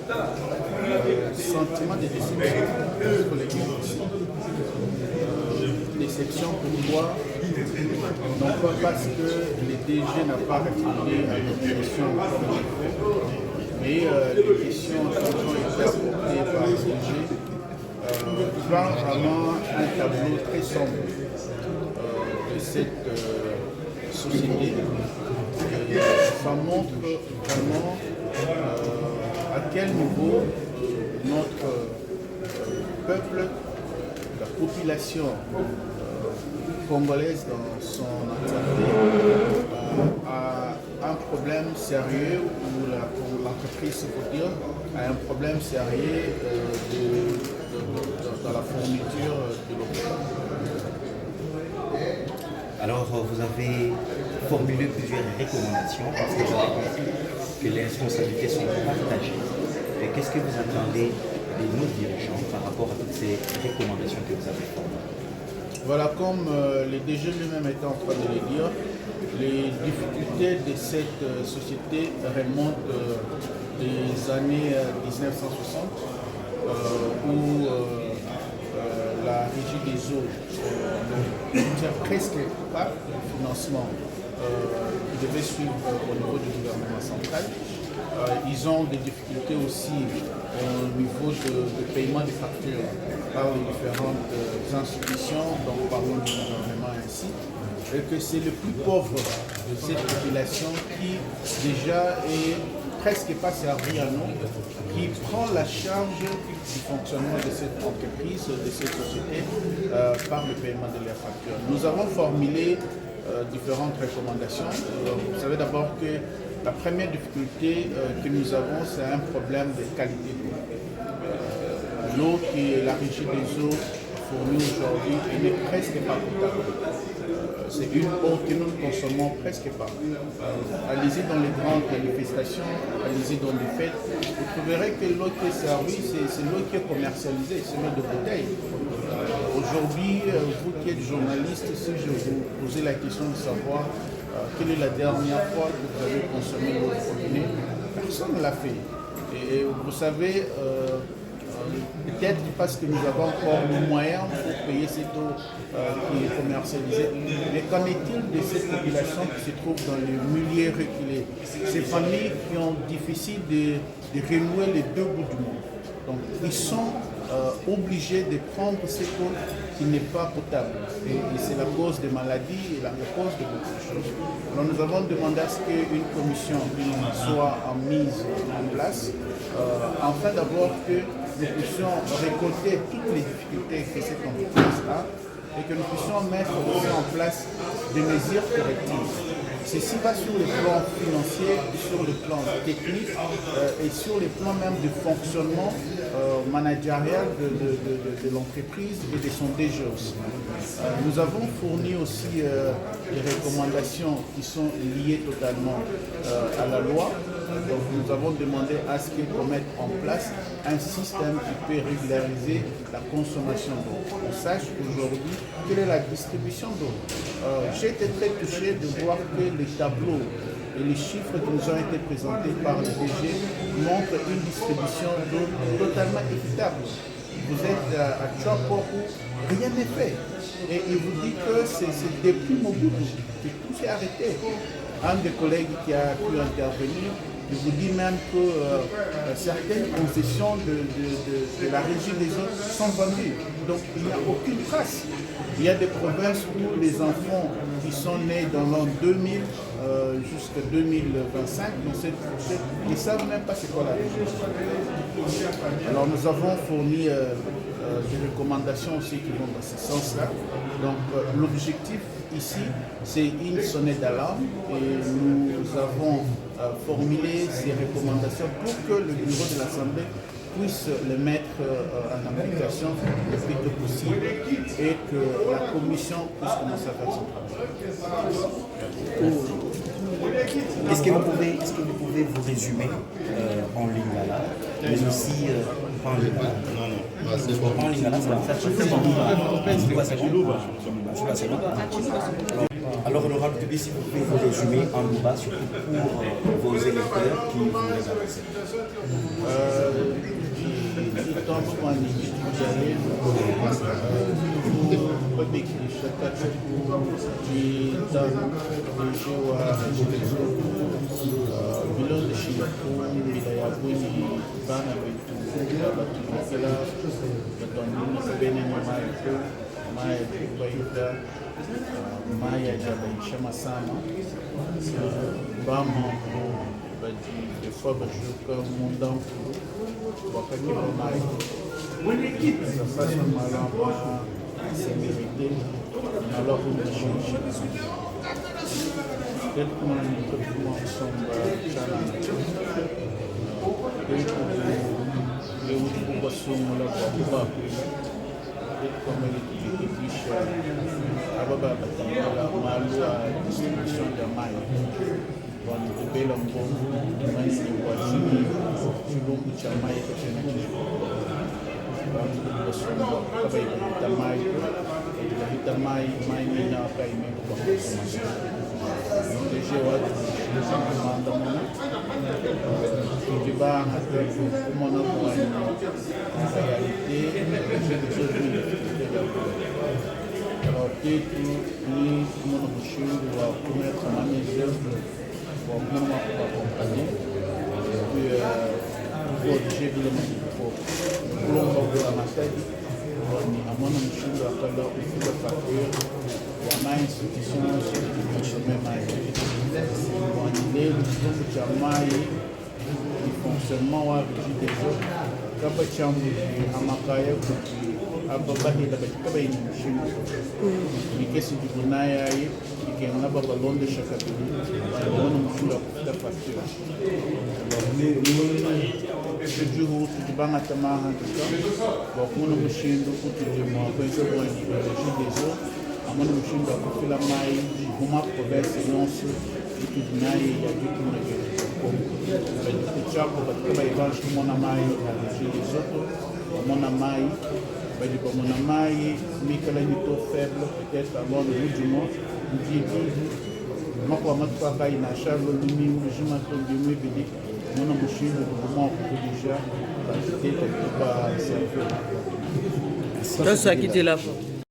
Sentiment de déception collective aussi. Déception pourquoi? Non pas parce que les DG n'a pas répondu à nos questions, mais les questions qui ont été apportées par les DG vendent vraiment un tableau très sombre de cette société. Et ça montre vraiment à quel niveau notre peuple, la population congolaise dans son entièreté a un problème sérieux, ou l'entreprise, il faut dire, a un problème sérieux dans la fourniture de l'eau. Alors, vous avez formulé plusieurs recommandations parce que vous avez compris que les responsabilités sont partagées. Et qu'est-ce que vous attendez de nos dirigeants par rapport à toutes ces recommandations que vous avez formulées? Voilà, comme les DG lui-même étaient en train de le dire, les difficultés de cette société remontent des années 1960, où la régie des eaux n'obtient presque pas le financement qui devait suivre au niveau du gouvernement central. Ils ont des difficultés aussi au niveau de paiement des factures par les différentes institutions, donc parlons du gouvernement ainsi, et que c'est le plus pauvre de cette population qui déjà est presque pas servi à nous, qui prend la charge du fonctionnement de cette entreprise, de cette société, par le paiement de leurs factures. Nous avons formulé différentes recommandations. Vous savez d'abord que la première difficulté que nous avons, c'est un problème de qualité d'eau. L'eau que la régie des eaux fournit aujourd'hui n'est presque pas potable. C'est une eau que nous ne consommons presque pas. Allez-y dans les grandes manifestations, allez-y dans les fêtes, vous trouverez que l'eau qui est servie, c'est l'eau qui est commercialisée, c'est l'eau de bouteille. Aujourd'hui, vous qui êtes journaliste, si je vous posais la question de savoir quelle est la dernière fois que vous avez consommé l'eau de robinet, personne ne l'a fait. Et vous savez, peut-être parce que nous avons encore les moyens pour payer cette eau qui est commercialisée. Mais qu'en est-il de cette population qui se trouve dans les milieux reculés? Ces familles qui ont difficile de renouer les deux bouts du monde. Donc ils sont obligés de prendre cette eau qui n'est pas potable. Et c'est la cause des maladies et la cause de beaucoup de choses. Alors nous avons demandé à ce qu'une commission soit mise en place, afin d'abord que nous puissions récolter toutes les difficultés que cette entreprise a et que nous puissions mettre aussi en place des mesures correctives. Ceci va sur le plan financier, sur le plan technique et sur le plan même du fonctionnement managérial de l'entreprise et de son DG aussi. Nous avons fourni aussi des recommandations qui sont liées totalement à la loi. Donc nous avons demandé à ce qu'on mette en place un système qui peut régulariser la consommation d'eau. On sache aujourd'hui quelle est la distribution d'eau. J'ai été très touché de voir que les tableaux et les chiffres qui nous ont été présentés par le DG montrent une distribution d'eau totalement équitable. Vous êtes à Tchouapo où rien n'est fait. Et il vous dit que c'est depuis Mobutu que tout s'est arrêté. Un des collègues qui a pu intervenir, il vous dit même que certaines concessions de la régie des eaux sont vendues. Donc il n'y a aucune trace. Il y a des provinces où les enfants qui sont nés dans l'an 2000 jusqu'à 2025, dans cette fourchette, ils ne savent même pas c'est quoi la régie. Alors nous avons fourni des recommandations aussi qui vont dans ce sens-là. Donc l'objectif ici, c'est une sonnette d'alarme et nous avons formulé ces recommandations pour que le bureau de l'Assemblée puisse les mettre en application le plus tôt possible et que la commission puisse commencer à faire son travail. Est-ce que vous pouvez vous résumer en lingala, mais aussi en lingala? Non. En lingala, ça va faire Alors, honorable député, si vous pouvez vous résumer en bas, surtout pour vos électeurs qui vous les adressent. Maya Jabaisha Masama, Bama, des fois, je comme mon dent, wakati wa mai. Sasa malamba sécurité, alors on a changé. Peut-être qu'on a un peu plus ensemble, challenge. Les autres poissons, la boîte. Comme les fiches à la distribution de maille. On peut le bon, mais c'est voici, tu l'as mis à maille que tu n'as pas. Alors, peut-être ni mon bouchon doit connaître ma mesure pour mon accompagner. Puis, j'ai vu le monde pour l'ombre de la maladie. À mon bouchon doit falloir une full facture. Il y a ma institution sur le chemin maïs. On est le jour de Jamaï, le fonctionnement avec des autres. Quand tu as un makaya, ababahi da katika bai mshimu nikesi dugunaya yi ikianga baba londe shakabili wana mshula kufuta facture tujuhu tujibanga tamaha tuka wakuna mshindu kutujimwa kwenye kwa jidezo amana mshindu akufila mai huma province yonsu tujunayi ya jitu na kuchako katika bai vanshi mwana mai jidezo mwana mai comme on a maillé, Michaelanito faible, peut-être avant le bout du monde, on dit, moi, pour ma part, il n'a pas le numéro, je m'attends de mieux, mon embauché, le mouvement déjà, c'était quelque part, c'est un peu. Ça a quitté la fin.